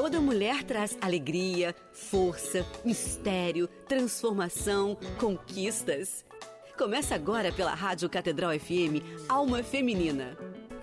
Toda mulher traz alegria, força, mistério, transformação, conquistas. Começa agora pela Rádio Catedral FM, Alma Feminina.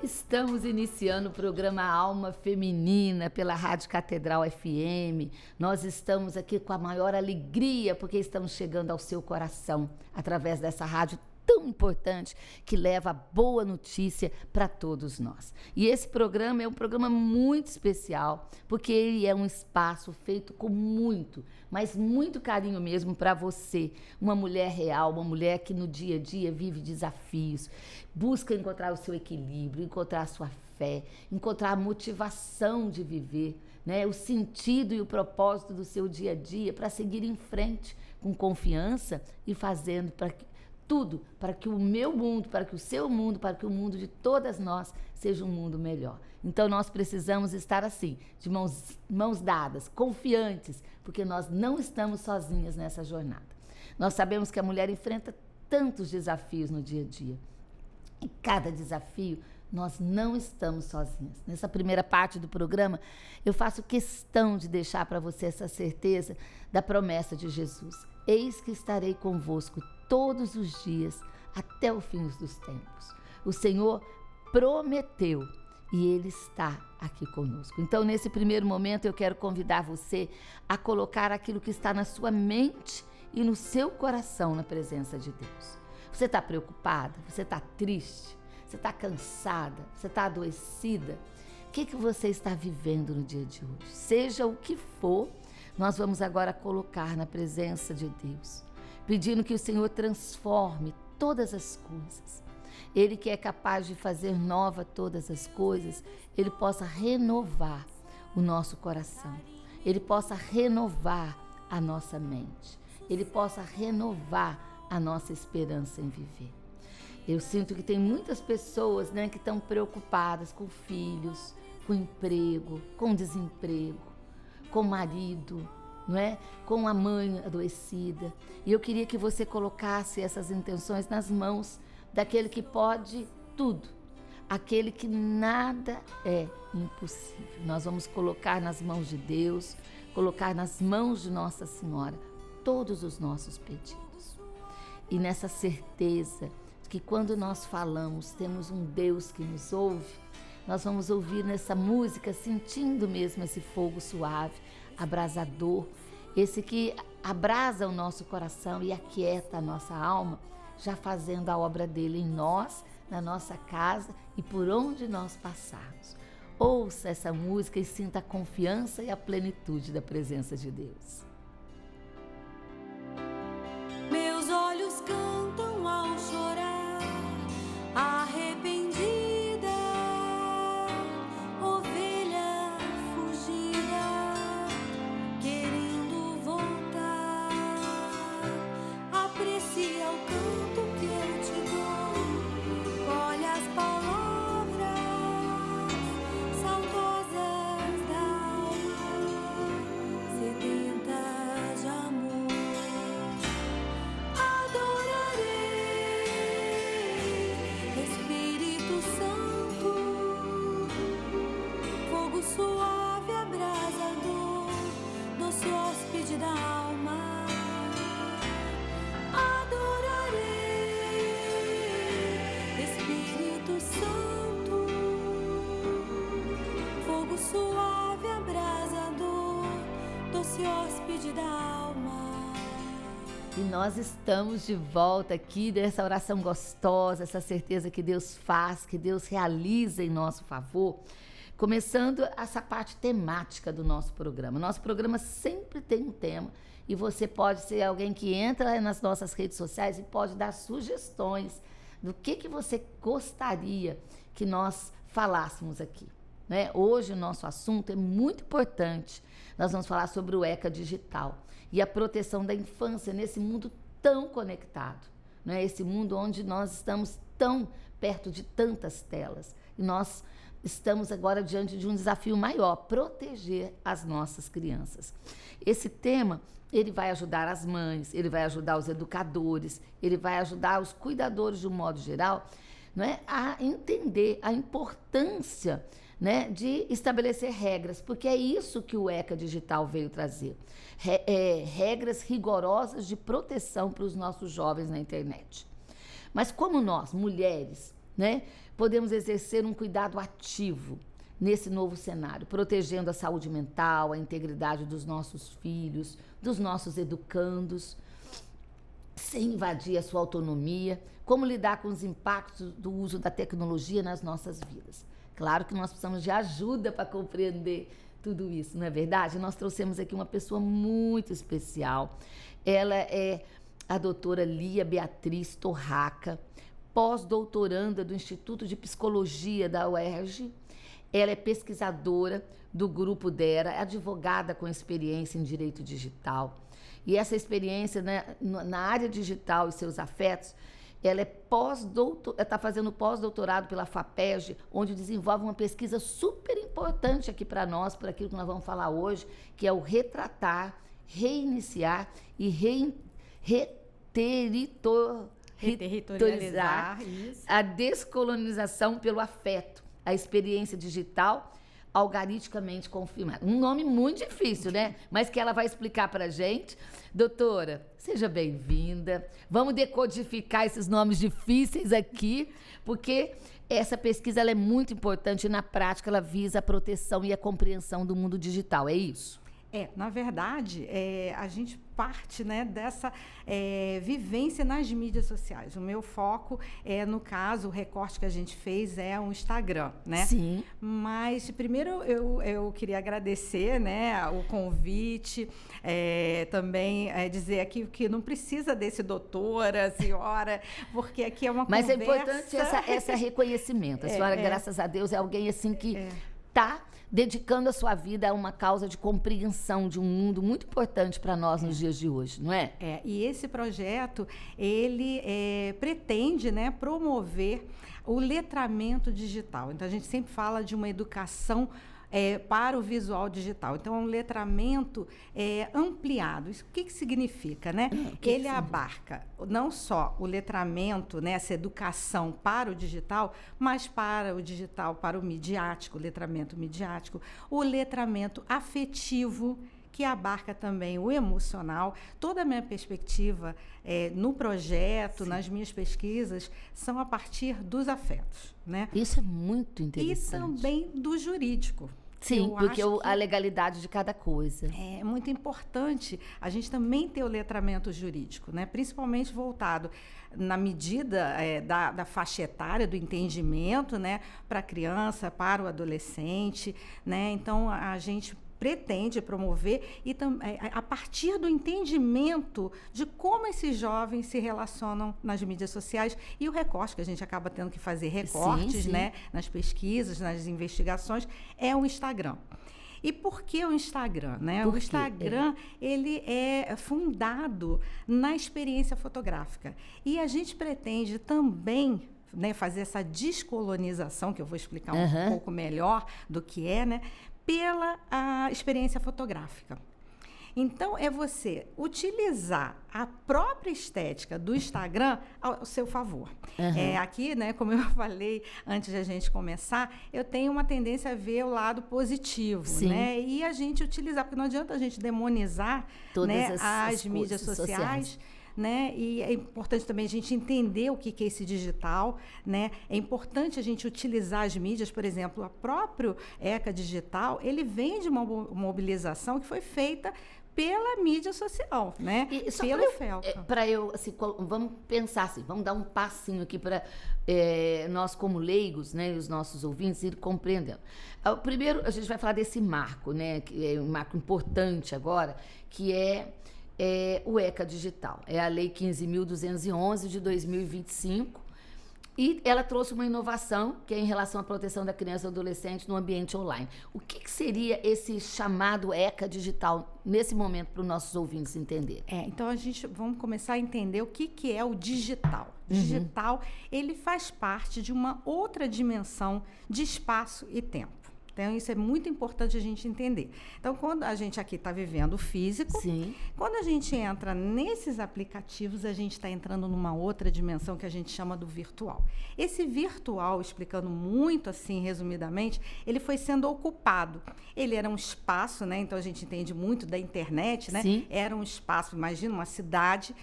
Estamos iniciando o programa Alma Feminina pela Rádio Catedral FM. Nós estamos aqui com a maior alegria porque estamos chegando ao seu coração através dessa rádio tão importante que leva boa notícia para todos nós. E esse programa é um programa muito especial porque ele é um espaço feito com muito, mas muito carinho mesmo para você, uma mulher real, uma mulher que no dia a dia vive desafios, busca encontrar o seu equilíbrio, encontrar a sua fé, encontrar a motivação de viver, né? O sentido e o propósito do seu dia a dia para seguir em frente com confiança e fazendo tudo para que o meu mundo, para que o seu mundo, para que o mundo de todas nós seja um mundo melhor. Então nós precisamos estar assim, de mãos dadas, confiantes, porque nós não estamos sozinhas nessa jornada. Nós sabemos que a mulher enfrenta tantos desafios no dia a dia. Em cada desafio, nós não estamos sozinhas. Nessa primeira parte do programa, eu faço questão de deixar para você essa certeza da promessa de Jesus. Eis que estarei convosco todos os dias, até o fim dos tempos. O Senhor prometeu e Ele está aqui conosco. Então, nesse primeiro momento, eu quero convidar você a colocar aquilo que está na sua mente e no seu coração na presença de Deus. Você está preocupada? Você está triste? Você está cansada? Você está adoecida? O que você está vivendo no dia de hoje? Seja o que for, nós vamos agora colocar na presença de Deus, pedindo que o Senhor transforme todas as coisas. Ele que é capaz de fazer nova todas as coisas, Ele possa renovar o nosso coração, Ele possa renovar a nossa mente, Ele possa renovar a nossa esperança em viver. Eu sinto que tem muitas pessoas, né, que estão preocupadas com filhos, com emprego, com desemprego, com marido, não é? Com a mãe adoecida. E eu queria que você colocasse essas intenções nas mãos daquele que pode tudo, aquele que nada é impossível. Nós vamos colocar nas mãos de Deus, colocar nas mãos de Nossa Senhora todos os nossos pedidos. E nessa certeza de que quando nós falamos, temos um Deus que nos ouve, nós vamos ouvir nessa música, sentindo mesmo esse fogo suave, abrasador, esse que abrasa o nosso coração e aquieta a nossa alma, já fazendo a obra dele em nós, na nossa casa e por onde nós passarmos. Ouça essa música e sinta a confiança e a plenitude da presença de Deus. Meus olhos cantam ao chorar, arrependida, ovelha fugida, querendo voltar. Aprecia o canto que eu te dou, olha as palavras saudosas da alma, sedenta de amor. Suave, abrasador, doce hóspede da alma, adorarei, Espírito Santo, fogo suave, abrasador, doce hóspede da alma. E nós estamos de volta aqui dessa oração gostosa, essa certeza que Deus faz, que Deus realiza em nosso favor. Começando essa parte temática do nosso programa. Nosso programa sempre tem um tema e você pode ser alguém que entra nas nossas redes sociais e pode dar sugestões do que você gostaria que nós falássemos aqui, né? Hoje o nosso assunto é muito importante. Nós vamos falar sobre o ECA digital e a proteção da infância nesse mundo tão conectado, né? Esse mundo onde nós estamos tão perto de tantas telas e nós estamos agora diante de um desafio maior, proteger as nossas crianças. Esse tema, ele vai ajudar as mães, ele vai ajudar os educadores, ele vai ajudar os cuidadores de um modo geral, não é, a entender a importância né, de estabelecer regras, porque é isso que o ECA Digital veio trazer. Regras rigorosas de proteção para os nossos jovens na internet. Mas como nós, mulheres, né, podemos exercer um cuidado ativo nesse novo cenário, protegendo a saúde mental, a integridade dos nossos filhos, dos nossos educandos, sem invadir a sua autonomia, como lidar com os impactos do uso da tecnologia nas nossas vidas. Claro que nós precisamos de ajuda para compreender tudo isso, não é verdade? Nós trouxemos aqui uma pessoa muito especial. Ela é a doutora Lia Beatriz Torraca, pós-doutoranda do Instituto de Psicologia da UERJ. Ela é pesquisadora do Grupo DERA, advogada com experiência em direito digital. E essa experiência, né, na área digital e seus afetos, ela está fazendo pós-doutorado pela FAPERJ, onde desenvolve uma pesquisa super importante aqui para nós, por aquilo que nós vamos falar hoje, que é o retratar, reiniciar e reterritorializar a descolonização pelo afeto, a experiência digital algoriticamente confirmada. Um nome muito difícil, né? Mas que ela vai explicar para a gente. Doutora, seja bem-vinda. Vamos decodificar esses nomes difíceis aqui, porque essa pesquisa ela é muito importante e, na prática, ela visa a proteção e a compreensão do mundo digital. É isso? Na verdade, a gente parte, né, dessa vivência nas mídias sociais. O meu foco no caso, o recorte que a gente fez é um Instagram, né? Sim. Mas, primeiro, eu queria agradecer, né, o convite, também dizer aqui que não precisa desse doutora, senhora, porque aqui é uma Mas conversa... é importante esse reconhecimento. A senhora, graças a Deus, é alguém assim que está dedicando a sua vida a uma causa de compreensão de um mundo muito importante para nós nos dias de hoje, não é? E esse projeto, ele pretende, né, promover o letramento digital. Então, a gente sempre fala de uma educação para o visual digital. Então, é um letramento ampliado. Isso, o que significa, né? Ele abarca não só o letramento, né, essa educação para o digital, mas para o digital, para o midiático, o letramento midiático, o letramento afetivo, que abarca também o emocional. Toda a minha perspectiva no projeto, nas minhas pesquisas, são a partir dos afetos, né? Isso é muito interessante. E também do jurídico. Sim, porque a legalidade de cada coisa. É muito importante a gente também ter o letramento jurídico, né? Principalmente voltado na medida da faixa etária, do entendimento, né? Para a criança, para o adolescente, né? Então, a gente pretende promover e a partir do entendimento de como esses jovens se relacionam nas mídias sociais e o recorte, que a gente acaba tendo que fazer recortes, sim. Né, nas pesquisas, nas investigações, é o Instagram. E por que o Instagram? Né? O Instagram ele é fundado na experiência fotográfica. E a gente pretende também, né, fazer essa descolonização, que eu vou explicar um pouco melhor do que né, pela experiência fotográfica. Então, é você utilizar a própria estética do Instagram ao seu favor. Aqui, né, como eu falei antes de a gente começar, eu tenho uma tendência a ver o lado positivo, né? E a gente utilizar, porque não adianta a gente demonizar, né, as mídias sociais. Né? E é importante também a gente entender o que é esse digital, né? É importante a gente utilizar as mídias, por exemplo, o próprio ECA Digital, ele vem de uma mobilização que foi feita pela mídia social, né? Pelo FELCA. Para eu, assim, vamos pensar assim, vamos dar um passinho aqui para nós como leigos, né, e os nossos ouvintes irem compreendendo. Primeiro, a gente vai falar desse marco, né, que é um marco importante agora, que é o ECA Digital. É a Lei 15.211 de 2025 e ela trouxe uma inovação que é em relação à proteção da criança e do adolescente no ambiente online. O que seria esse chamado ECA Digital nesse momento para os nossos ouvintes entenderem? Então, vamos começar a entender o que é o digital. Digital, ele faz parte de uma outra dimensão de espaço e tempo. Então, isso é muito importante a gente entender. Então, quando a gente aqui está vivendo o físico, Sim. quando a gente entra nesses aplicativos, a gente está entrando numa outra dimensão que a gente chama do virtual. Esse virtual, explicando muito assim, resumidamente, ele foi sendo ocupado. Ele era um espaço, né? Então a gente entende muito da internet, né? Sim. Era um espaço, imagina, uma cidade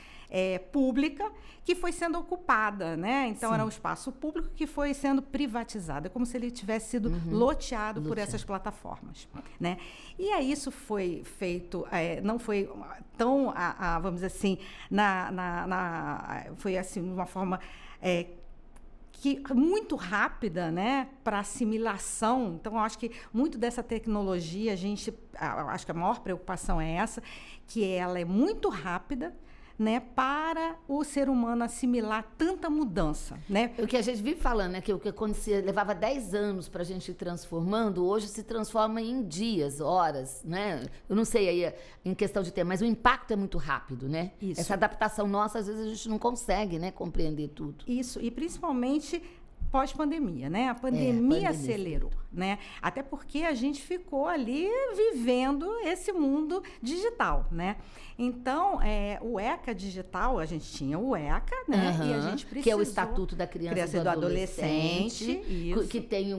pública que foi sendo ocupada, né? Então Sim. era um espaço público que foi sendo privatizado, é como se ele tivesse sido loteado por essas plataformas, né? E aí isso foi feito, não foi tão, vamos dizer assim, foi assim, de uma forma muito rápida, né, para assimilação. Então, eu acho que muito dessa tecnologia, acho que a maior preocupação é essa, que ela é muito rápida, né, para o ser humano assimilar tanta mudança, né? O que a gente vive falando, né, que o que acontecia, levava 10 anos para a gente ir transformando, hoje se transforma em dias, horas, né? Eu não sei aí em questão de tempo, mas o impacto é muito rápido, né? Isso. Essa adaptação nossa, às vezes a gente não consegue, né, compreender tudo. Isso, e principalmente pós-pandemia, né? A pandemia acelerou, né? Até porque a gente ficou ali vivendo esse mundo digital, né? Então, o ECA digital, a gente tinha o ECA, né? E a gente precisou... Que é o Estatuto da Criança e do Adolescente, isso. Que tem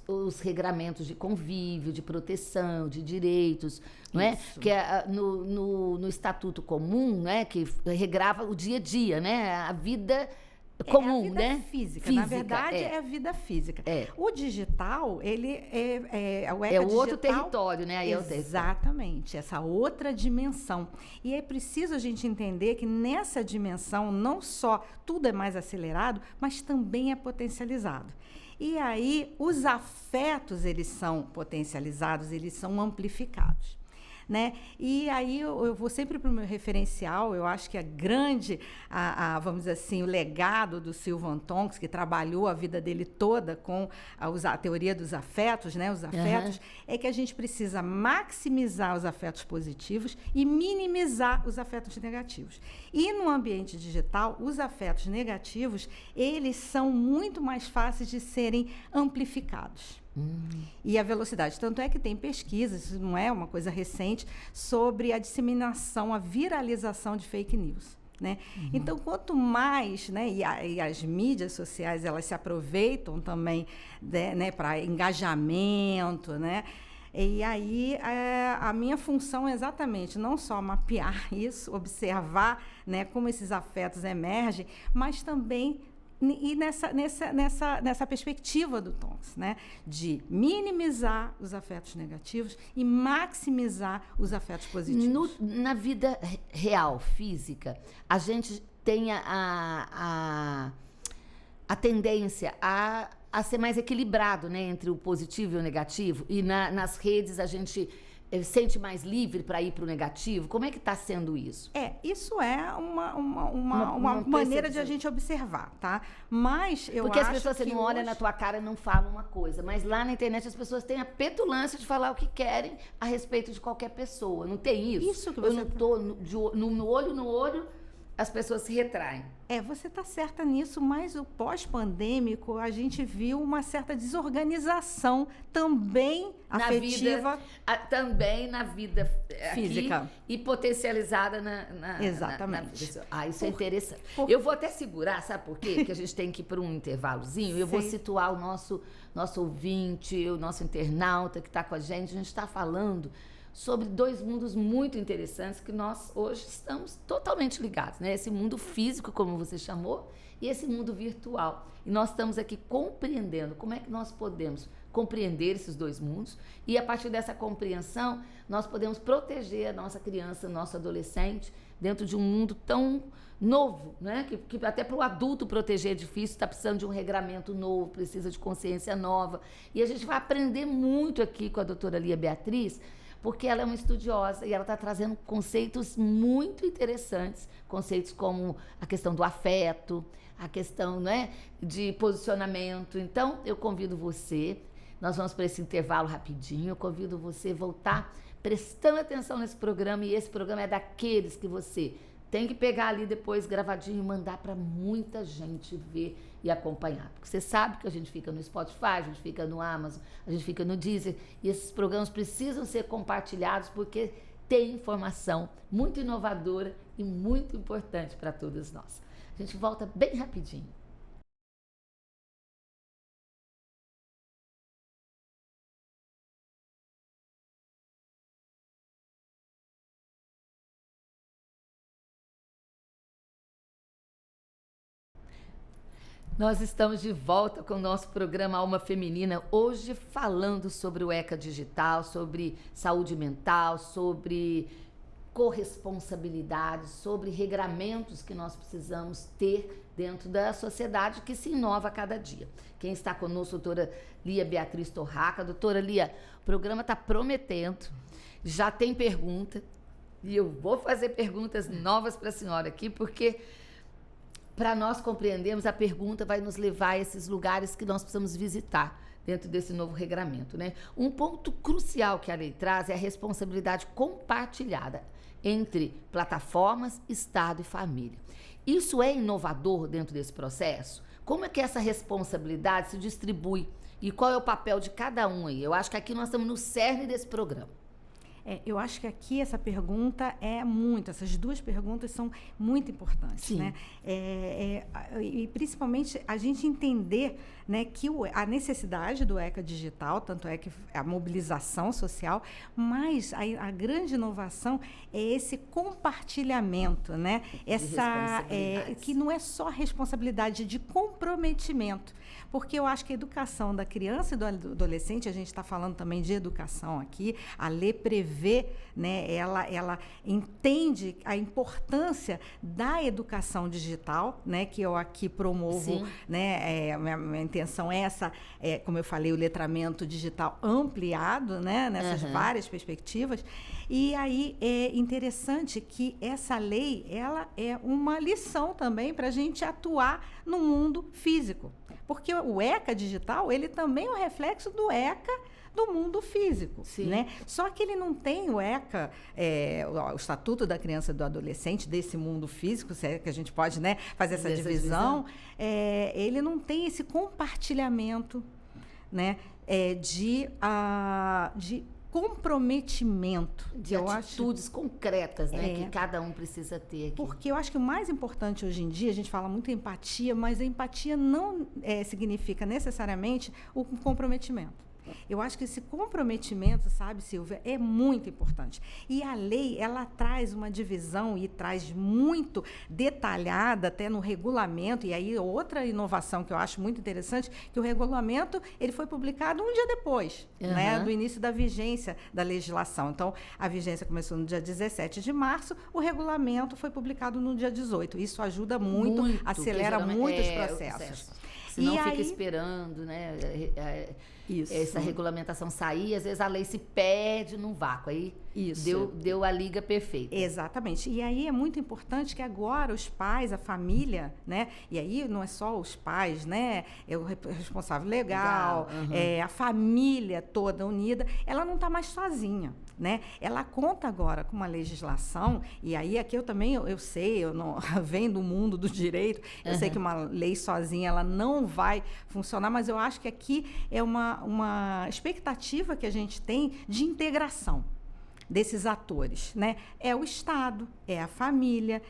os regramentos de convívio, de proteção, de direitos, não é? Que é no Estatuto Comum, né? Que regrava o dia a dia, né? A vida comum, a vida né? Física. Na verdade, é a vida física. O digital, ele é o ECA outro digital, território, né? Aí exatamente, essa outra dimensão. E é preciso a gente entender que nessa dimensão, não só tudo é mais acelerado, mas também é potencializado. E aí, os afetos, eles são potencializados, eles são amplificados. Né? E aí eu vou sempre para o meu referencial. Eu acho que vamos dizer assim, o legado do Sylvan Tonks, que trabalhou a vida dele toda com a teoria dos afetos, né? Os afetos, é que a gente precisa maximizar os afetos positivos e minimizar os afetos negativos. E no ambiente digital, os afetos negativos, eles são muito mais fáceis de serem amplificados. E a velocidade. Tanto é que tem pesquisas, isso não é uma coisa recente, sobre a disseminação, a viralização de fake news. Né? Então, quanto mais, né, e as mídias sociais, elas se aproveitam também, né, para engajamento, né? E aí, a minha função é exatamente não só mapear isso, observar, né, como esses afetos emergem, mas também nessa perspectiva do Tonks, né, de minimizar os afetos negativos e maximizar os afetos positivos. Na vida real, física, a gente tem a tendência a ser mais equilibrado, né, entre o positivo e o negativo, e nas redes a gente sente mais livre para ir para o negativo? Como é que está sendo isso? Isso é uma maneira de a gente observar, tá? Mas eu Porque acho as pessoas, você não olha na tua cara e não falam uma coisa, mas lá na internet as pessoas têm a petulância de falar o que querem a respeito de qualquer pessoa. Não tem isso? Isso que você... Eu não tô no olho, as pessoas se retraem. Você está certa nisso, mas o pós-pandêmico, a gente viu uma certa desorganização também afetiva. Também na vida física. Aqui, e potencializada na Exatamente. Isso é interessante. Eu vou até segurar, sabe por quê? Que a gente tem que ir para um intervalozinho. Eu vou situar o nosso ouvinte, o nosso internauta que está com a gente está falando sobre dois mundos muito interessantes que nós hoje estamos totalmente ligados, né? Esse mundo físico, como você chamou, e esse mundo virtual. E nós estamos aqui compreendendo como é que nós podemos compreender esses dois mundos e, a partir dessa compreensão, nós podemos proteger a nossa criança, nosso adolescente, dentro de um mundo tão novo, né? Que até para o adulto proteger é difícil, está precisando de um regramento novo, precisa de consciência nova. E a gente vai aprender muito aqui com a doutora Lia Beatriz, porque ela é uma estudiosa e ela está trazendo conceitos muito interessantes, conceitos como a questão do afeto, a questão, né, de posicionamento. Então, eu convido você, nós vamos para esse intervalo rapidinho, eu convido você a voltar prestando atenção nesse programa, e esse programa é daqueles que você tem que pegar ali depois gravadinho e mandar para muita gente ver e acompanhar. Porque você sabe que a gente fica no Spotify, a gente fica no Amazon, a gente fica no Deezer, e esses programas precisam ser compartilhados porque tem informação muito inovadora e muito importante para todas nós. A gente volta bem rapidinho. Nós estamos de volta com o nosso programa Alma Feminina, hoje falando sobre o ECA digital, sobre saúde mental, sobre corresponsabilidade, sobre regramentos que nós precisamos ter dentro da sociedade que se inova a cada dia. Quem está conosco, a doutora Lia Beatriz Torraca. Doutora Lia, o programa está prometendo, já tem pergunta, e eu vou fazer perguntas novas para a senhora aqui, porque para nós compreendermos, a pergunta vai nos levar a esses lugares que nós precisamos visitar dentro desse novo regramento, né? Um ponto crucial que a lei traz é a responsabilidade compartilhada entre plataformas, Estado e família. Isso é inovador dentro desse processo? Como é que essa responsabilidade se distribui e qual é o papel de cada um aí? Eu acho que aqui nós estamos no cerne desse programa. Eu acho que aqui essa pergunta essas duas perguntas são muito importantes, Sim. né? E principalmente a gente entender, né, que a necessidade do ECA digital, tanto é que a mobilização social, mas a grande inovação é esse compartilhamento, né? Que não é só responsabilidade, de comprometimento. Porque eu acho que a educação da criança e do adolescente, a gente está falando também de educação aqui, a lei prevê, né, ela entende a importância da educação digital, né, que eu aqui promovo, né, minha intenção é essa, como eu falei, o letramento digital ampliado, né, nessas várias perspectivas. E aí é interessante que essa lei, ela é uma lição também para a gente atuar no mundo físico. Porque o ECA digital, ele também é um reflexo do ECA do mundo físico, né? Só que ele não tem o ECA, o Estatuto da Criança e do Adolescente, desse mundo físico, se é que a gente pode, né, fazer essa divisão. Ele não tem esse compartilhamento, né, de comprometimento. De atitudes concretas, né, que cada um precisa ter aqui. Porque eu acho que o mais importante hoje em dia, a gente fala muito em empatia, mas a empatia não significa necessariamente o comprometimento. Eu acho que esse comprometimento, sabe, Silvia, é muito importante. E a lei, ela traz uma divisão e traz muito detalhada até no regulamento. E aí, outra inovação que eu acho muito interessante, que o regulamento, ele foi publicado um dia depois, né, do início da vigência da legislação. Então, a vigência começou no dia 17 de março, o regulamento foi publicado no dia 18. Isso ajuda muito, acelera muito os processos. Senão fica esperando, né? Essa regulamentação sair, às vezes a lei se perde num vácuo, aí deu a liga perfeita. Exatamente. E aí é muito importante que agora os pais, a família, né? E aí não é só os pais, né? É o responsável legal, a família toda unida, ela não está mais sozinha, né? Ela conta agora com uma legislação, e aí aqui eu sei, eu não venho do mundo do direito, eu sei que uma lei sozinha ela não vai funcionar, mas eu acho que aqui é uma expectativa que a gente tem de integração desses atores, né? É o Estado, é a família,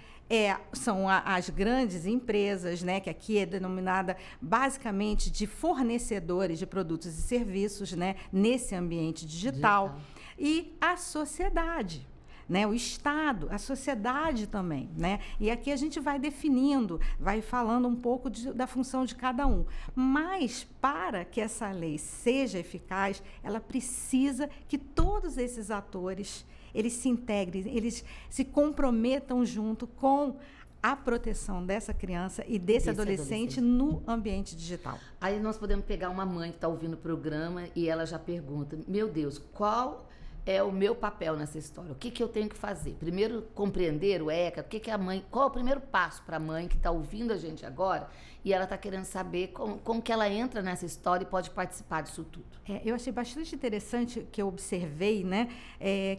são as grandes empresas, né, que aqui é denominada basicamente de fornecedores de produtos e serviços, né, nesse ambiente digital. E a sociedade, né, o Estado, a sociedade também, né? E aqui a gente vai definindo, vai falando um pouco da função de cada um. Mas para que essa lei seja eficaz, ela precisa que todos esses atores, eles se integrem, eles se comprometam junto com a proteção dessa criança e desse adolescente no ambiente digital. Aí nós podemos pegar uma mãe que está ouvindo o programa e ela já pergunta, meu Deus, qual é o meu papel nessa história? O que eu tenho que fazer? Primeiro, compreender o ECA, a mãe, qual é o primeiro passo para a mãe que está ouvindo a gente agora e ela está querendo saber como que ela entra nessa história e pode participar disso tudo. Eu achei bastante interessante que eu observei, né,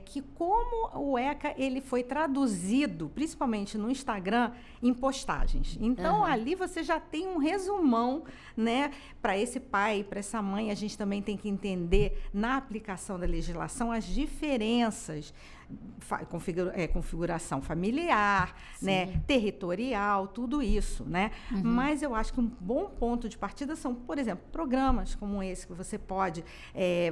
que como o ECA ele foi traduzido, principalmente no Instagram, em postagens. Então, ali você já tem um resumão, né, para esse pai, para essa mãe. A gente também tem que entender, na aplicação da legislação, as diferenças, configuração familiar, né, territorial, tudo isso, né? Mas eu acho que um bom ponto de partida são, por exemplo, programas como esse que você pode,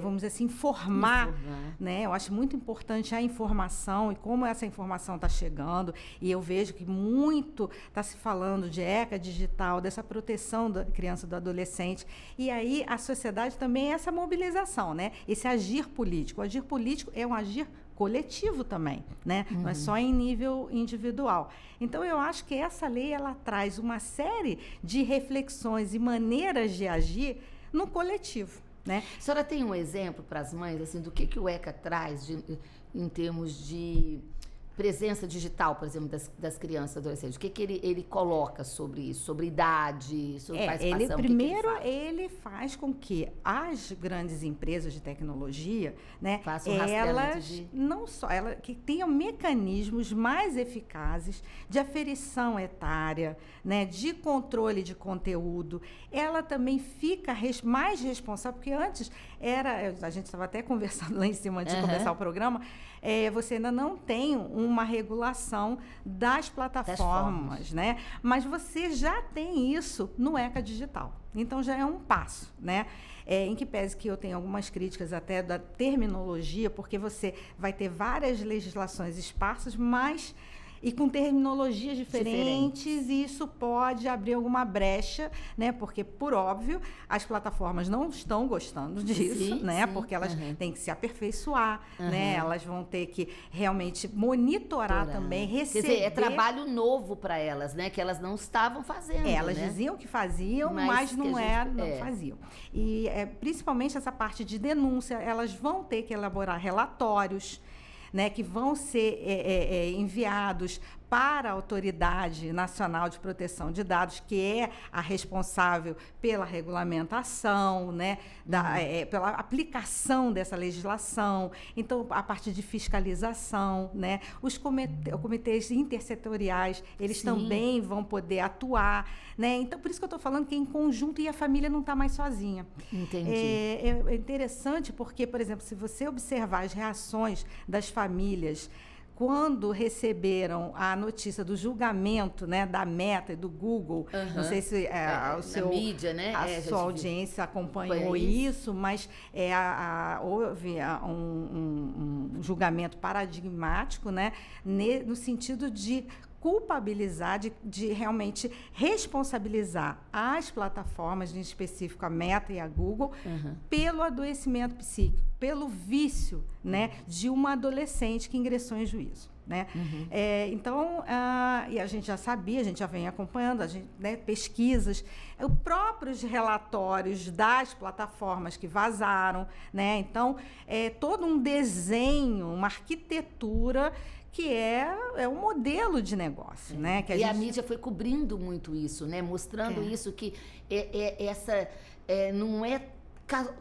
vamos dizer assim, informar, né? Eu acho muito importante a informação e como essa informação está chegando, e eu vejo que muito está se falando de ECA digital, dessa proteção da criança e do adolescente, e aí a sociedade também é essa mobilização, né? Esse agir político. O agir político é um agir coletivo também, né? Não é só em nível individual. Então, eu acho que essa lei, ela traz uma série de reflexões e maneiras de agir no coletivo, né? A senhora tem um exemplo para as mães, assim, do que o ECA traz em termos de presença digital, por exemplo, das crianças e adolescentes? O que ele coloca sobre isso? Sobre idade, sobre participação? Ele faz com que as grandes empresas de tecnologia, né, façam um rastreamento que tenham mecanismos mais eficazes de aferição etária, né, de controle de conteúdo. Ela também fica mais responsável, porque antes a gente estava até conversando lá em cima antes de começar o programa, você ainda não tem uma regulação das plataformas, né? Mas você já tem isso no ECA Digital. Então, já é um passo, né? Em que pese que eu tenho algumas críticas até da terminologia, porque você vai ter várias legislações esparsas, mas e com terminologias diferentes, e isso pode abrir alguma brecha, né? Porque, por óbvio, as plataformas não estão gostando disso, né? Porque elas têm que se aperfeiçoar, né? Elas vão ter que realmente monitorar também, receber... Quer dizer, é trabalho novo para elas, né? Que elas não estavam fazendo, elas diziam que faziam, mas não faziam. E, principalmente, essa parte de denúncia, elas vão ter que elaborar relatórios, né, que vão ser enviados para a Autoridade Nacional de Proteção de Dados, que é a responsável pela regulamentação, né, pela aplicação dessa legislação. Então, a parte de fiscalização, né, os comitês intersetoriais, eles também vão poder atuar, né? Então, por isso que eu estou falando que é em conjunto e a família não está mais sozinha. Entendi. É interessante porque, por exemplo, se você observar as reações das famílias quando receberam a notícia do julgamento, né, da Meta e do Google, não sei se mídia, né? A sua audiência acompanhou isso, mas houve um julgamento paradigmático, né, no sentido de culpabilizar, de realmente responsabilizar as plataformas, em específico a Meta e a Google, pelo adoecimento psíquico, pelo vício, né, de uma adolescente que ingressou em juízo, né? Então, e a gente já sabia, a gente já vem acompanhando, né, pesquisas, os próprios relatórios das plataformas que vazaram, né? Então, todo um desenho, uma arquitetura que é um modelo de negócio, né? Que a mídia foi cobrindo muito isso, né? Mostrando isso, que essa não é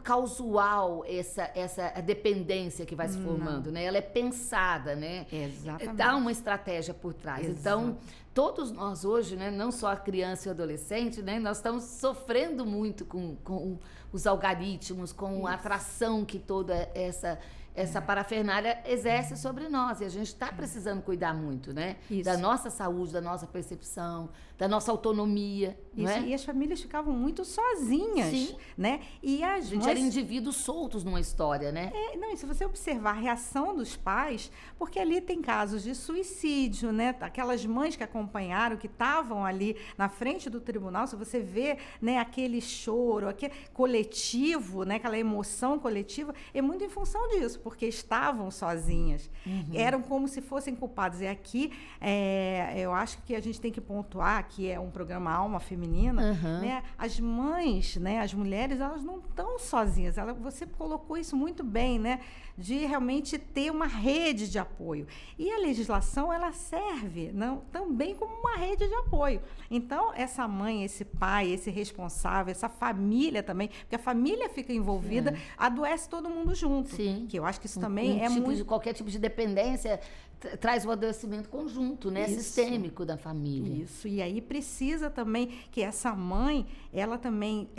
causal essa dependência que vai se formando, né? Ela é pensada, né? Exatamente. Dá uma estratégia por trás. Exato. Então, todos nós hoje, né, não só a criança e o adolescente, né, nós estamos sofrendo muito com os algoritmos, com a atração que toda essa parafernália exerce sobre nós. E a gente está precisando cuidar muito, né? Da nossa saúde, da nossa percepção, da nossa autonomia. Não é? E as famílias ficavam muito sozinhas, né? E a gente era indivíduos soltos numa história, né? E se você observar a reação dos pais, porque ali tem casos de suicídio, né? Aquelas mães que acompanharam, que estavam ali na frente do tribunal, se você vê, né, aquele choro, aquele coletivo, né, aquela emoção coletiva, é muito em função disso. porque estavam sozinhas. Eram como se fossem culpadas. E aqui, eu acho que a gente tem que pontuar que é um programa Alma Feminina, né? As mães, né? As mulheres, elas não estão sozinhas. Você colocou isso muito bem, né? De realmente ter uma rede de apoio. E a legislação, ela serve também como uma rede de apoio. Então, essa mãe, esse pai, esse responsável, essa família também, porque a família fica envolvida, adoece todo mundo junto. Sim. Que eu acho que isso também é muito... Qualquer tipo de dependência traz o adoecimento conjunto, né? Isso. Sistêmico da família. Isso, e aí precisa também que essa mãe, ela também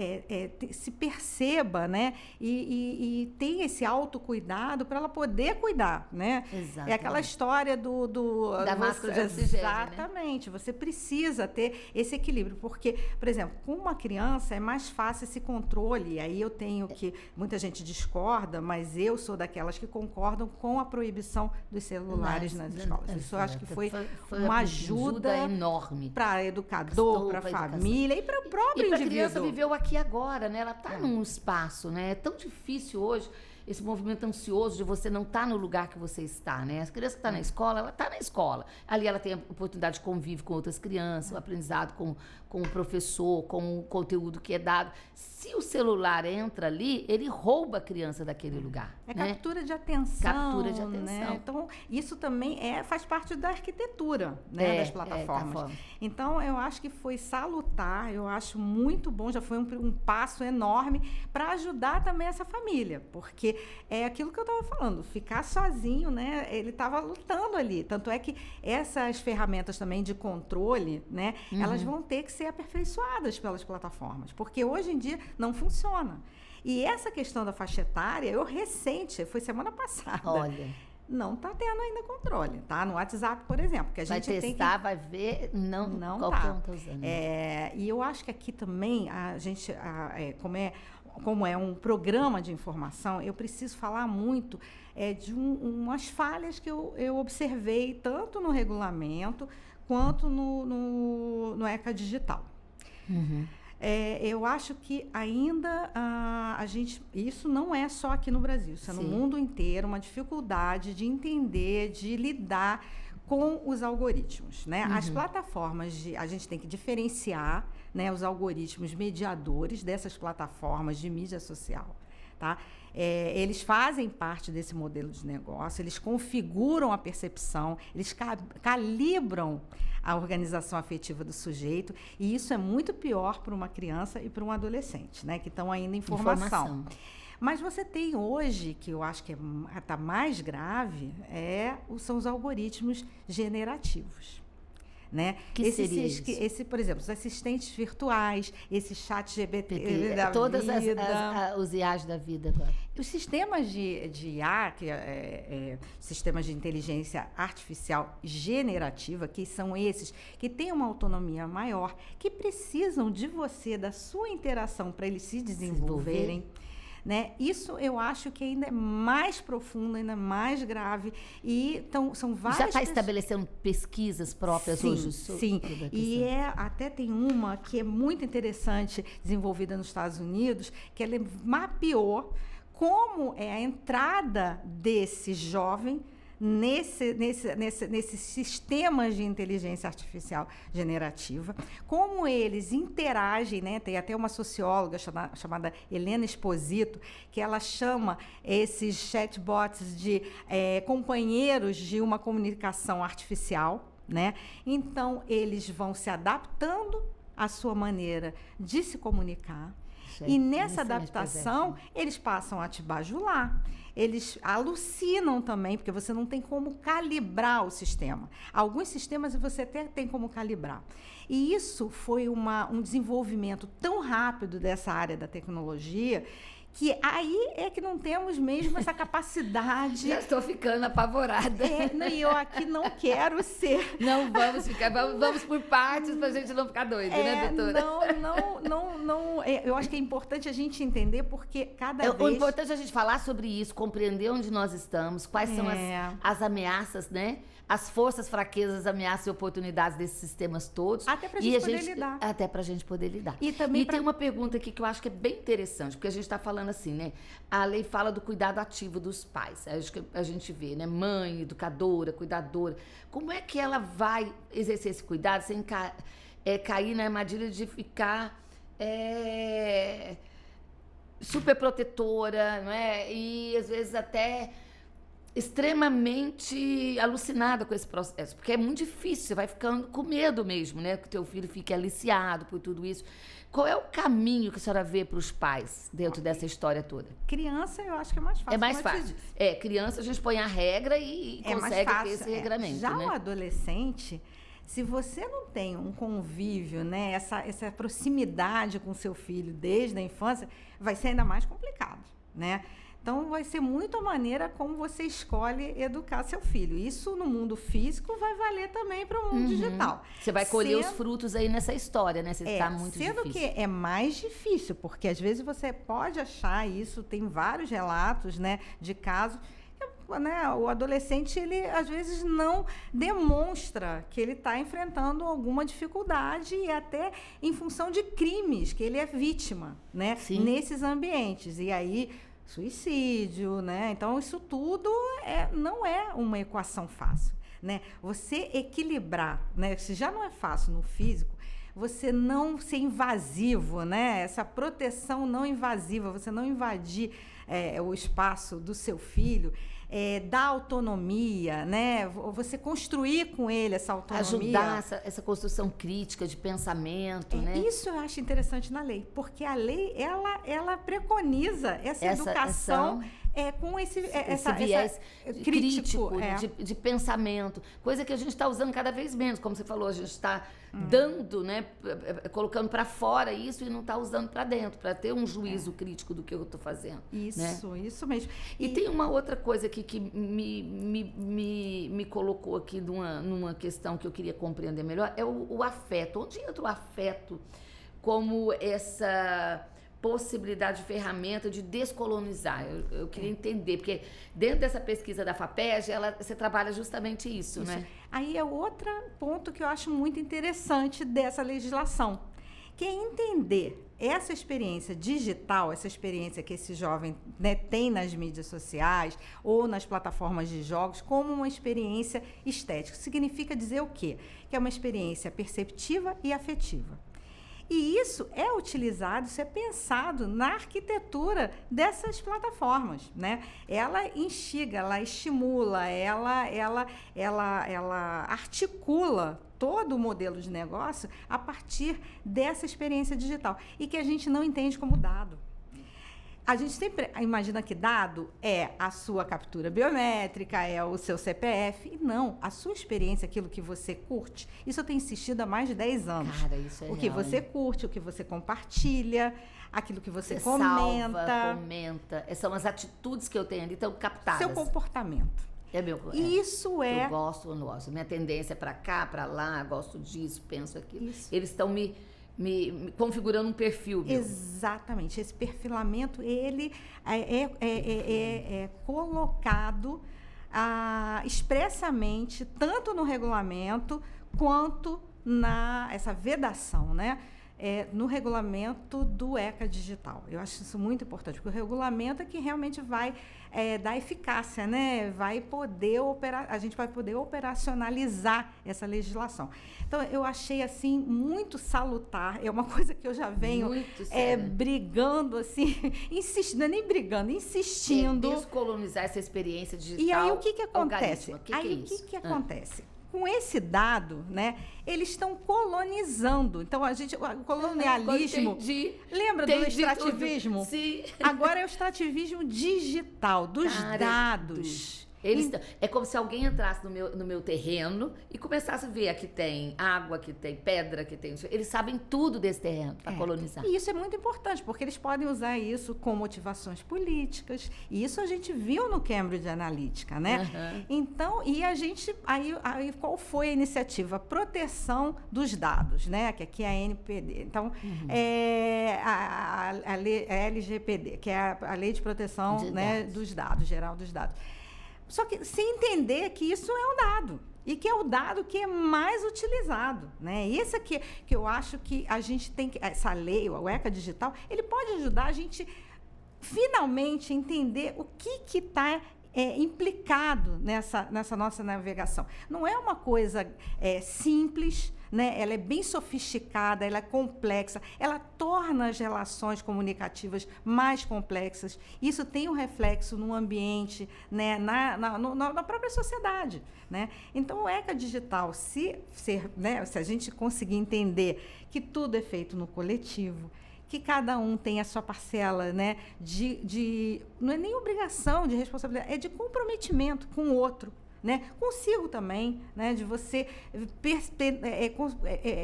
se perceba, né? E tenha esse autocuidado para ela poder cuidar, né? Exatamente. É aquela história da máscara de oxigênio, exatamente, né? Você precisa ter esse equilíbrio, porque, por exemplo, com uma criança é mais fácil esse controle, e aí eu tenho que, muita gente discorda, mas eu sou daquelas que concordam com a proibição dos celulares nas escolas. Isso eu acho que foi uma ajuda enorme para educador, para a família e para o próprio indivíduo. E para a criança viveu aqui agora, né? Ela está num espaço, né? É tão difícil hoje esse movimento ansioso de você não estar no lugar que você está, né? As crianças que estão na escola, ela está na escola. Ali ela tem a oportunidade de convívio com outras crianças, o aprendizado com o professor, com o conteúdo que é dado. Se o celular entra ali, ele rouba a criança daquele lugar. É né? captura de atenção. Captura de atenção. Né? Então, isso também faz parte da arquitetura, né, das plataformas. Então, eu acho que foi salutar, eu acho muito bom, já foi um passo enorme para ajudar também essa família, porque é aquilo que eu estava falando, ficar sozinho, né? Ele estava lutando ali. Tanto é que essas ferramentas também de controle, né? Elas vão ter que ser aperfeiçoadas pelas plataformas, porque hoje em dia não funciona. E essa questão da faixa etária, foi semana passada. Olha, não está tendo ainda controle, tá? No WhatsApp, por exemplo, que a gente vai testar, vai ver, não qualquer um está usando. E eu acho que aqui também a gente, como é um programa de informação, eu preciso falar muito de umas falhas que eu observei tanto no regulamento quanto no ECA Digital. Eu acho que ainda isso não é só aqui no Brasil, isso é no mundo inteiro, uma dificuldade de entender, de lidar com os algoritmos, né? As plataformas, a gente tem que diferenciar, né, os algoritmos mediadores dessas plataformas de mídia social, tá? Eles fazem parte desse modelo de negócio, eles configuram a percepção, eles calibram a organização afetiva do sujeito, e isso é muito pior para uma criança e para um adolescente, né, que estão ainda em formação. Mas você tem hoje, que eu acho que está mais grave, são os algoritmos generativos. Né? Por exemplo, os assistentes virtuais, esse chat GPT da todas vida. Os IAs da vida agora. Os sistemas de IA, sistemas de inteligência artificial generativa, que são esses que têm uma autonomia maior, que precisam de você, da sua interação para eles se desenvolverem. Né? Isso eu acho que ainda é mais profundo, ainda mais grave. E então, são várias. Já está estabelecendo pesquisas próprias hoje? Sim. E até tem uma que é muito interessante, desenvolvida nos Estados Unidos, que ela mapeou como é a entrada desse jovem nesses sistemas de inteligência artificial generativa, como eles interagem, né? Tem até uma socióloga chamada Helena Esposito, que ela chama esses chatbots de companheiros de uma comunicação artificial, né? Então, eles vão se adaptando à sua maneira de se comunicar. E nessa adaptação, eles passam a te bajular. Eles alucinam também, porque você não tem como calibrar o sistema. Alguns sistemas você até tem como calibrar. E isso foi um desenvolvimento tão rápido dessa área da tecnologia, que aí é que não temos mesmo essa capacidade. Já estou ficando apavorada. E eu aqui não quero ser. Não vamos ficar, vamos por partes para a gente não ficar doida, né, doutora? Não. Eu acho que é importante a gente entender, porque cada vez... O importante é a gente falar sobre isso, compreender onde nós estamos, quais são as ameaças, né? As forças, fraquezas, ameaças e oportunidades desses sistemas todos. Até para a gente poder lidar. Até para a gente poder lidar. E também tem uma pergunta aqui que eu acho que é bem interessante, porque a gente está falando falando assim, né? A lei fala do cuidado ativo dos pais. Acho que a gente vê, né? Mãe, educadora, cuidadora. Como é que ela vai exercer esse cuidado sem cair na armadilha de ficar super protetora, não é? E às vezes até extremamente alucinada com esse processo, porque é muito difícil, você vai ficando com medo mesmo, né? Que o teu filho fique aliciado por tudo isso. Qual é o caminho que a senhora vê para os pais dentro dessa história toda? Criança, eu acho que é mais fácil. É mais fácil. Criança, a gente põe a regra e consegue ter esse regramento, Já né? o adolescente, se você não tem um convívio, né, essa proximidade com seu filho desde a infância, vai ser ainda mais complicado, né? Então, vai ser muito a maneira como você escolhe educar seu filho. Isso no mundo físico vai valer também para o mundo digital. Você vai colher os frutos aí nessa história, né? Você está muito sendo difícil. que é mais difícil, porque às vezes você pode achar isso, tem vários relatos, né, de casos, né, o adolescente, ele às vezes não demonstra que ele está enfrentando alguma dificuldade e até em função de crimes, que ele é vítima, né, nesses ambientes. E aí, suicídio, né? Então, isso tudo não é uma equação fácil, né? Você equilibrar, né? Se já não é fácil no físico, você não ser invasivo, né? Essa proteção não invasiva, você não invadir o espaço do seu filho, dar autonomia, né? Você construir com ele essa autonomia. Ajudar essa construção crítica de pensamento, né? Isso eu acho interessante na lei, porque a lei, ela preconiza essa educação com esse viés crítico de pensamento, coisa que a gente está usando cada vez menos, como você falou, a gente está dando, né, colocando para fora isso e não está usando para dentro, para ter um juízo crítico do que eu estou fazendo. Isso mesmo. E tem uma outra coisa aqui que me colocou aqui numa questão que eu queria compreender melhor, é o afeto. Onde entra o afeto como essa possibilidade de ferramenta de descolonizar? Eu queria entender, porque dentro dessa pesquisa da FAPESG, você trabalha justamente isso, né? Aí é outro ponto que eu acho muito interessante dessa legislação, que é entender essa experiência digital, essa experiência que esse jovem, né, tem nas mídias sociais ou nas plataformas de jogos, como uma experiência estética. Significa dizer o quê? Que é uma experiência perceptiva e afetiva. E isso é utilizado, isso é pensado na arquitetura dessas plataformas, né? Ela instiga, ela estimula, ela articula todo o modelo de negócio a partir dessa experiência digital e que a gente não entende como dado. A gente sempre imagina que dado é a sua captura biométrica, é o seu CPF. E não, a sua experiência, aquilo que você curte, isso eu tenho insistido há mais de 10 anos. Cara, isso é o que real, você curte, o que você compartilha, aquilo que você comenta. Salva, comenta. São as atitudes que eu tenho ali, estão captadas. Seu comportamento. Isso é... Eu gosto ou não gosto. Minha tendência é para cá, para lá, gosto disso, penso aquilo. Isso. Eles estão me configurando um perfil meu. Exatamente. Esse perfilamento, ele é colocado expressamente, tanto no regulamento, quanto essa vedação, né? No regulamento do ECA Digital. Eu acho isso muito importante, porque o regulamento é que realmente vai dar eficácia, né? A gente vai poder operacionalizar essa legislação. Então, eu achei, assim, muito salutar. É uma coisa que eu já venho brigando, assim, insistindo, não é nem brigando, insistindo. Descolonizar essa experiência digital. E aí, o que acontece? O que acontece? Com esse dado, né, eles estão colonizando. Então, o colonialismo... Lembra do extrativismo? Sim. Agora é o extrativismo digital, dos dados. É como se alguém entrasse no meu terreno e começasse a ver, aqui tem água, aqui tem pedra, aqui tem... Eles sabem tudo desse terreno para colonizar. E isso é muito importante, porque eles podem usar isso com motivações políticas. E isso a gente viu no Cambridge Analytica, né? Uhum. Então, e a gente... Aí qual foi a iniciativa? Proteção dos dados, né? Que aqui é a NPD. Então, a LGPD, que é a Lei de Proteção dos Dados, Geral dos Dados. Só que sem entender que isso é um dado e que é o dado que é mais utilizado, né? E esse aqui que eu acho que a gente tem que... Essa lei, o ECA Digital, ele pode ajudar a gente finalmente entender o que está implicado nessa nossa navegação. Não é uma coisa simples, né? Ela é bem sofisticada, ela é complexa, ela torna as relações comunicativas mais complexas. Isso tem um reflexo no ambiente, né? na própria sociedade. Né? Então, o ECA Digital, se a gente conseguir entender que tudo é feito no coletivo, que cada um tem a sua parcela, né, não é nem obrigação de responsabilidade, é de comprometimento com o outro, né, consigo também, né, de você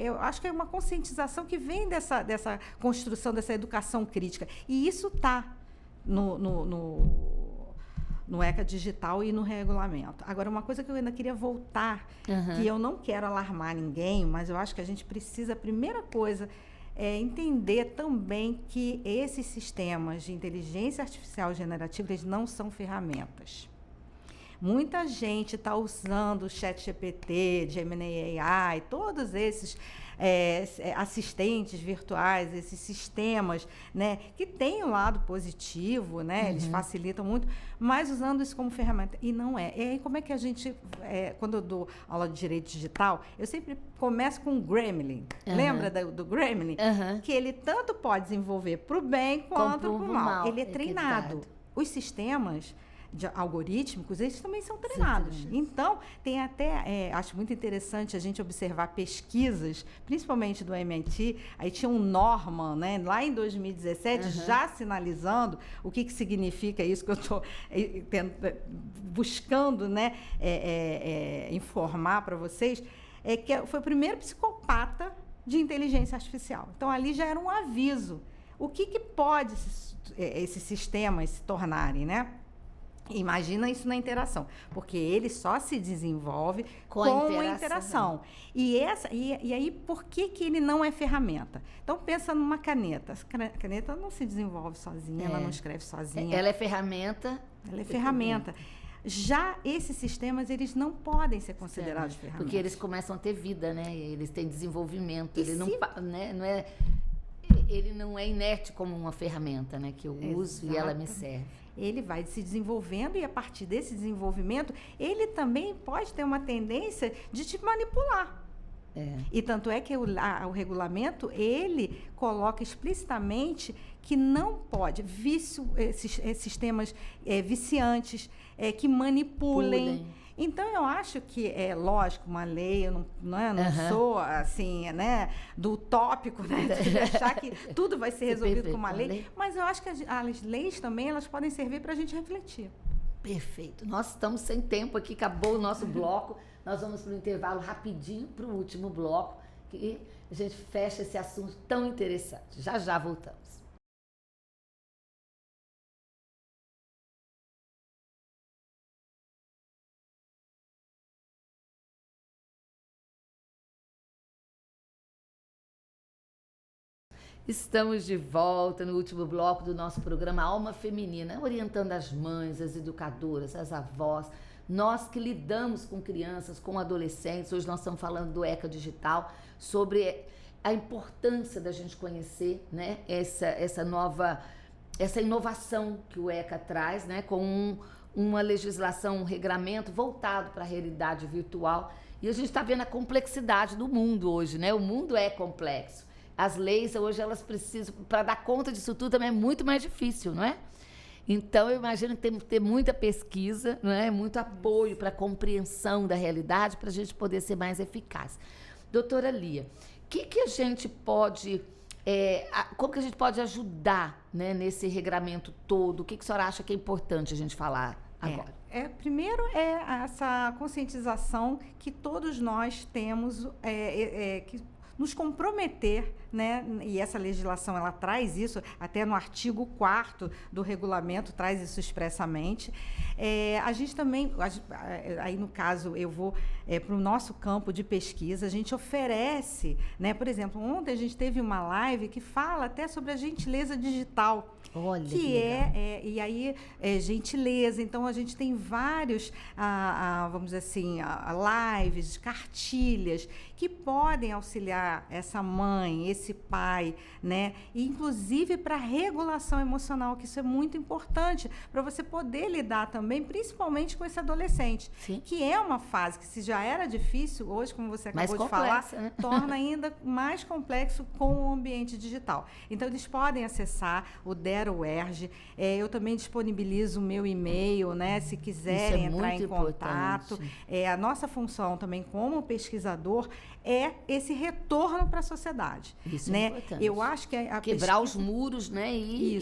eu acho que é uma conscientização que vem dessa construção, dessa educação crítica, e isso está no ECA Digital e no regulamento. Agora, uma coisa que eu ainda queria voltar, que eu não quero alarmar ninguém, mas eu acho que a gente precisa, a primeira coisa, entender também que esses sistemas de inteligência artificial generativa, eles não são ferramentas. Muita gente está usando o ChatGPT, Gemini AI, todos esses assistentes virtuais, esses sistemas, né, que têm um lado positivo, né, eles facilitam muito, mas usando isso como ferramenta. E não é. E aí, como é que a gente, quando eu dou aula de direito digital, eu sempre começo com o Gremlin. Lembra do Gremlin? Que ele tanto pode desenvolver para o bem quanto para o mal. Ele é treinado. Os sistemas algorítmicos, eles também são treinados. Então, tem até, acho muito interessante a gente observar pesquisas, principalmente do MIT, aí tinha um Norman, né, lá em 2017, já sinalizando o que significa isso que eu estou buscando, né, informar para vocês, que foi o primeiro psicopata de inteligência artificial. Então, ali já era um aviso. O que pode esses sistemas se tornarem, né? Imagina isso na interação, porque ele só se desenvolve com a interação. E aí, por que ele não é ferramenta? Então, pensa numa caneta. A caneta não se desenvolve sozinha, ela não escreve sozinha. Ela é ferramenta. Ela é ferramenta. Já esses sistemas, eles não podem ser considerados ferramentas. Porque eles começam a ter vida, né? Eles têm desenvolvimento. Ele não é inerte como uma ferramenta, né? Que eu uso e ela me serve. Ele vai se desenvolvendo e, a partir desse desenvolvimento, ele também pode ter uma tendência de te manipular. E tanto é que o regulamento, ele coloca explicitamente que não pode, esses sistemas viciantes, que manipulem. Então, eu acho que lógico, uma lei, eu não sou, assim, né, do utópico, né, de achar que tudo vai ser resolvido com uma lei, mas eu acho que as leis também, elas podem servir para a gente refletir. Perfeito. Nós estamos sem tempo aqui, acabou o nosso bloco, nós vamos para o intervalo rapidinho, para o último bloco, que a gente fecha esse assunto tão interessante. Já já voltamos. Estamos de volta no último bloco do nosso programa Alma Feminina, orientando as mães, as educadoras, as avós, nós que lidamos com crianças, com adolescentes. Hoje nós estamos falando do ECA Digital, sobre a importância da gente conhecer, né, essa inovação que o ECA traz, né, com uma legislação, um regramento voltado para a realidade virtual. E a gente está vendo a complexidade do mundo hoje, né? O mundo é complexo. As leis hoje, elas precisam, para dar conta disso tudo também é muito mais difícil, não é? Então, eu imagino que temos que ter muita pesquisa, não é? Muito apoio para a compreensão da realidade, para a gente poder ser mais eficaz. Doutora Lia, o que a gente pode, como que a gente pode ajudar, né, nesse regramento todo? O que a senhora acha que é importante a gente falar agora? Primeiro essa conscientização que todos nós temos, que nos comprometer, né? E essa legislação, ela traz isso, até no artigo 4º do regulamento, traz isso expressamente. A gente também, aí no caso, eu vou para o nosso campo de pesquisa, a gente oferece, né? Por exemplo, ontem a gente teve uma live que fala até sobre a gentileza digital. Olha, e aí gentileza. Então a gente tem vários, vamos dizer assim, lives, cartilhas que podem auxiliar apoiar essa mãe, esse pai, né? E, inclusive para regulação emocional, que isso é muito importante para você poder lidar também, principalmente com esse adolescente, Sim. que é uma fase que, se já era difícil, hoje, como você acabou Mais de falar, complexa, né? torna ainda mais complexo com o ambiente digital. Então, eles podem acessar o Dera UERJ. Eu também disponibilizo o meu e-mail, né? Se quiserem Isso é entrar muito em contato. importante. A nossa função também como pesquisador é esse retorno para a sociedade. Isso né? é importante. Eu acho que a Quebrar pesquisa... os muros, né? E,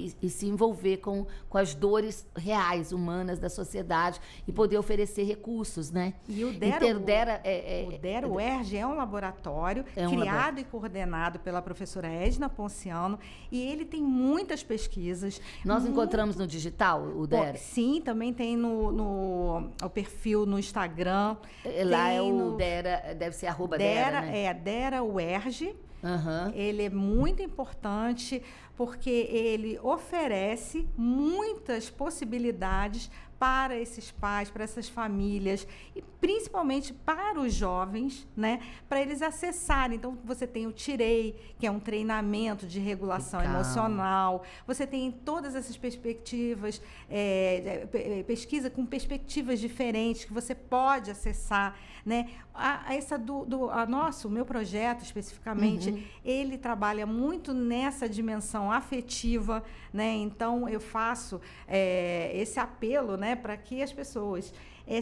Isso. e se envolver com as dores reais, humanas da sociedade e poder oferecer recursos, né? E o o Dera UERJ é um laboratório criado e coordenado pela professora Edna Ponciano, e ele tem muitas pesquisas. Nós encontramos no digital o Dera? Sim, também tem no o perfil no Instagram. Lá é tem o Dera, deve ser @ Dera, Dera, né? Dera UERJ. Aham. Ele é muito importante porque ele oferece muitas possibilidades para esses pais, para essas famílias e principalmente para os jovens, né, para eles acessarem. Então, você tem o Tirei, que é um treinamento de regulação Legal. emocional. Você tem todas essas perspectivas, pesquisa com perspectivas diferentes que você pode acessar, né? O meu projeto especificamente, ele trabalha muito nessa dimensão afetiva, né? Então, eu faço esse apelo, né, para que as pessoas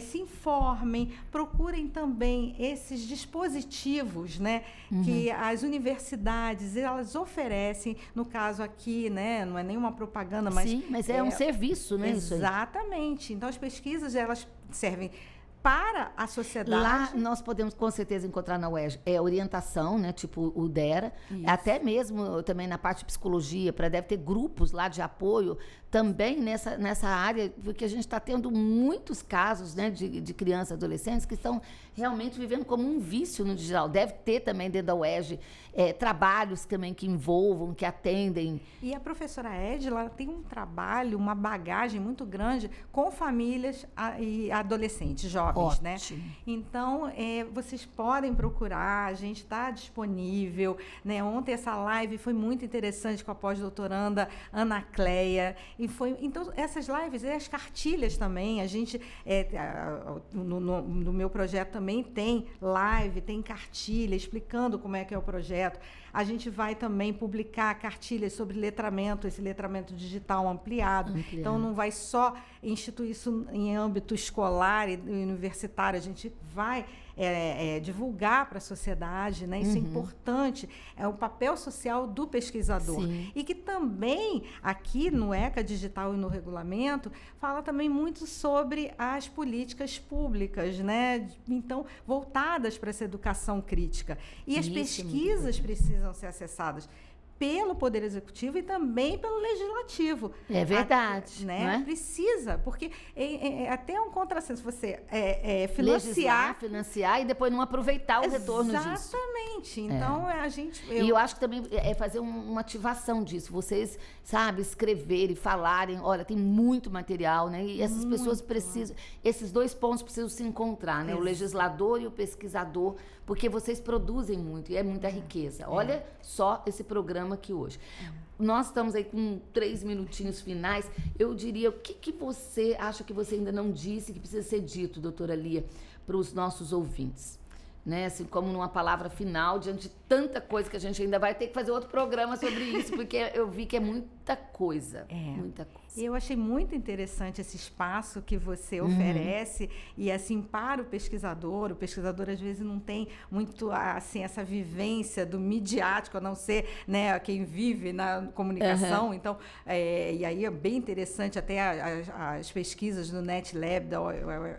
se informem, procurem também esses dispositivos, né, que as universidades elas oferecem. No caso aqui, né, não é nenhuma propaganda, mas Sim, mas é um serviço, né? Isso aí. Exatamente. Então, as pesquisas elas servem para a sociedade. Lá nós podemos com certeza encontrar na UERJ orientação, né, tipo o Dera, Isso. até mesmo também na parte de psicologia, deve ter grupos lá de apoio também nessa área, porque a gente está tendo muitos casos, né, de crianças e adolescentes que estão realmente vivendo como um vício no digital. Deve ter também dentro da UERJ trabalhos também que envolvam, que atendem. E a professora Edna, ela tem um trabalho, uma bagagem muito grande com famílias e adolescentes, jovens, né? Então, vocês podem procurar, a gente está disponível, né? Ontem essa live foi muito interessante com a pós-doutoranda Ana Cleia. Então, essas lives e as cartilhas também, a gente, no meu projeto também tem live, tem cartilha explicando como é que é o projeto. A gente vai também publicar cartilhas sobre letramento, esse letramento digital ampliado. Então, não vai só instituir isso em âmbito escolar e universitário, a gente vai divulgar para a sociedade, né? Isso é importante, é o papel social do pesquisador. Sim. E que também, aqui no ECA Digital e no regulamento, fala também muito sobre as políticas públicas, né? Então, voltadas para essa educação crítica. E as pesquisas precisam ser acessadas pelo Poder Executivo e também pelo Legislativo. É verdade, né? não é? Precisa, porque é até um contrassenso você financiar e depois não aproveitar o retorno disso. Exatamente. Então, E eu acho que também é fazer uma ativação disso. Vocês, sabe, escreverem, falarem, olha, tem muito material, né? E essas pessoas precisam, esses dois pontos precisam se encontrar, né? O legislador e o pesquisador, porque vocês produzem muito e é muita riqueza. Olha só esse programa aqui hoje. Nós estamos aí com 3 minutinhos finais. Eu diria, o que você acha que você ainda não disse, que precisa ser dito, doutora Lia, para os nossos ouvintes? Né? Assim, como numa palavra final, diante de tanta coisa que a gente ainda vai ter que fazer outro programa sobre isso, porque eu vi que é muita coisa. Muita coisa. E eu achei muito interessante esse espaço que você oferece e, assim, para o pesquisador às vezes não tem muito, assim, essa vivência do midiático, a não ser, né, quem vive na comunicação. Então, e aí é bem interessante até as pesquisas do NetLab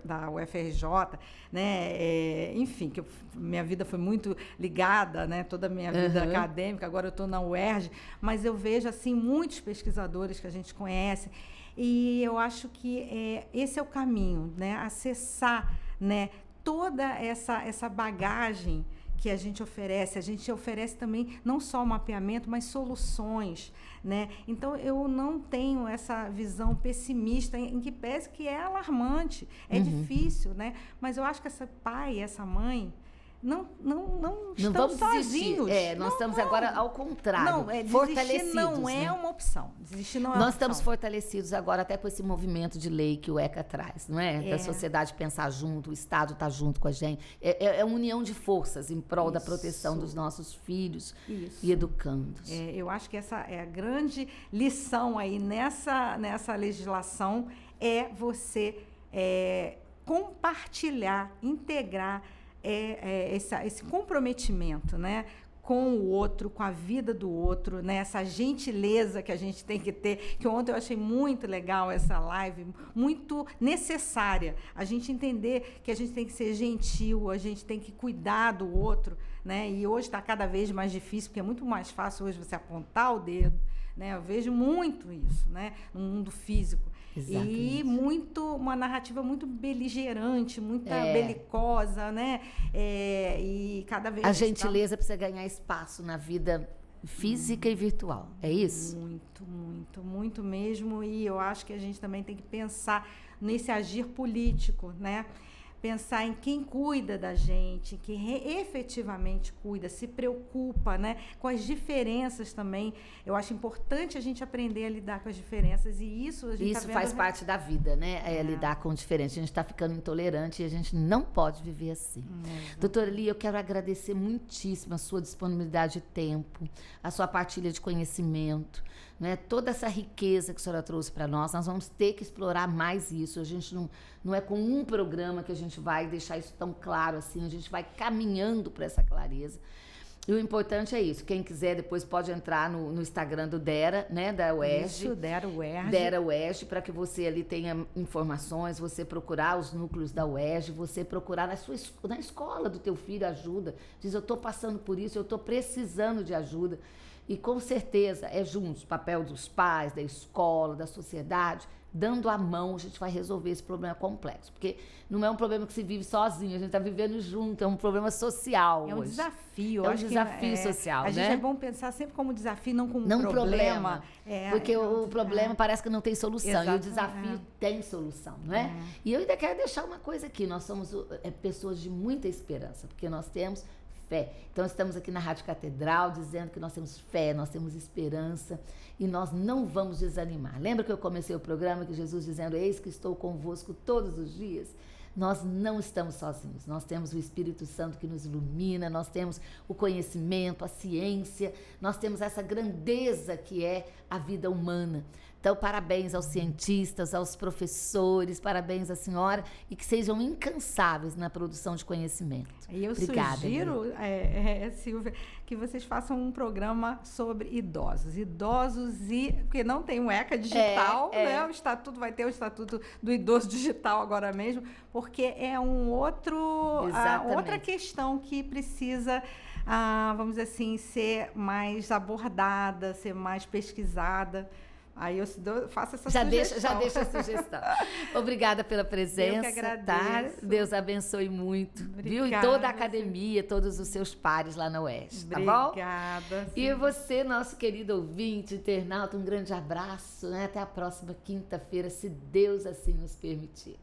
da UFRJ, né, enfim, que minha vida foi muito ligada, né, toda a minha vida acadêmica, agora eu estou na UERJ, mas eu vejo, assim, muitos pesquisadores que a gente conhece, e eu acho que esse é o caminho, né, acessar, né, toda essa bagagem que a gente oferece também não só o mapeamento, mas soluções, né? Então, eu não tenho essa visão pessimista, em que pese que é alarmante, é difícil, né? Mas eu acho que esse pai e essa mãe, não Não estamos vamos desistir. sozinhos. Nós estamos agora ao contrário, Não, desistir fortalecidos. não é né? uma opção. Desistir não é uma Nós opção. estamos fortalecidos agora até com esse movimento de lei que o ECA traz, não é? Da sociedade pensar junto, o Estado está junto com a gente. É uma união de forças em prol da proteção dos nossos filhos e educandos. Eu acho que essa é a grande lição aí nessa legislação, é você compartilhar, integrar esse comprometimento, né, com o outro, com a vida do outro, né, essa gentileza que a gente tem que ter, que ontem eu achei muito legal essa live, muito necessária, a gente entender que a gente tem que ser gentil, a gente tem que cuidar do outro, né, e hoje está cada vez mais difícil, porque é muito mais fácil hoje você apontar o dedo, né, eu vejo muito isso, né, no mundo físico. Exatamente. E uma narrativa muito beligerante, muito belicosa, né? E cada vez A gentileza precisa ganhar espaço na vida física e virtual. É isso? Muito mesmo. E eu acho que a gente também tem que pensar nesse agir político, né? Pensar em quem cuida da gente, quem efetivamente cuida, se preocupa, né, com as diferenças também. Eu acho importante a gente aprender a lidar com as diferenças, e isso a gente tá vendo faz parte da vida, né? Lidar com diferença. A gente está ficando intolerante e a gente não pode viver assim. Doutora Lia, eu quero agradecer muitíssimo a sua disponibilidade de tempo, a sua partilha de conhecimento, né? Toda essa riqueza que a senhora trouxe para nós vamos ter que explorar mais isso. A gente não é com um programa que a gente vai deixar isso tão claro assim, a gente vai caminhando para essa clareza. E o importante é isso. Quem quiser depois pode entrar no Instagram do Dera, né, da UERJ. Isso, Dera UERJ. Dera UERJ, para que você ali tenha informações, você procurar os núcleos da UERJ, você procurar na escola do teu filho ajuda. Diz, eu estou passando por isso, eu estou precisando de ajuda. E com certeza é juntos, o papel dos pais, da escola, da sociedade, dando a mão, a gente vai resolver esse problema complexo. Porque não é um problema que se vive sozinho, a gente está vivendo junto, é um problema social. É um hoje. desafio. É um desafio social, né? A gente é bom pensar sempre como desafio, não como não problema. Porque o problema parece que não tem solução. Exato, e o desafio tem solução, não é? E eu ainda quero deixar uma coisa aqui. Nós somos pessoas de muita esperança, porque nós temos fé. Então, estamos aqui na Rádio Catedral dizendo que nós temos fé, nós temos esperança e nós não vamos desanimar. Lembra que eu comecei o programa que Jesus dizendo, eis que estou convosco todos os dias? Nós não estamos sozinhos, nós temos o Espírito Santo que nos ilumina, nós temos o conhecimento, a ciência, nós temos essa grandeza que é a vida humana. Então, parabéns aos cientistas, aos professores, parabéns à senhora e que sejam incansáveis na produção de conhecimento. E eu Obrigada, sugiro, Silvia, que vocês façam um programa sobre idosos porque não tem um ECA digital, né? O estatuto vai ter o estatuto do idoso digital agora mesmo, porque é outra questão que precisa, vamos dizer assim, ser mais abordada, ser mais pesquisada. Aí eu faço essa sugestão. Já deixa a sugestão. Obrigada pela presença. Eu que agradeço. Tá? Deus abençoe muito. Obrigada, viu? E toda a academia, todos os seus pares lá na UERJ, tá bom? Obrigada. E você, nosso querido ouvinte, internauta, um grande abraço. Né? Até a próxima quinta-feira, se Deus assim nos permitir.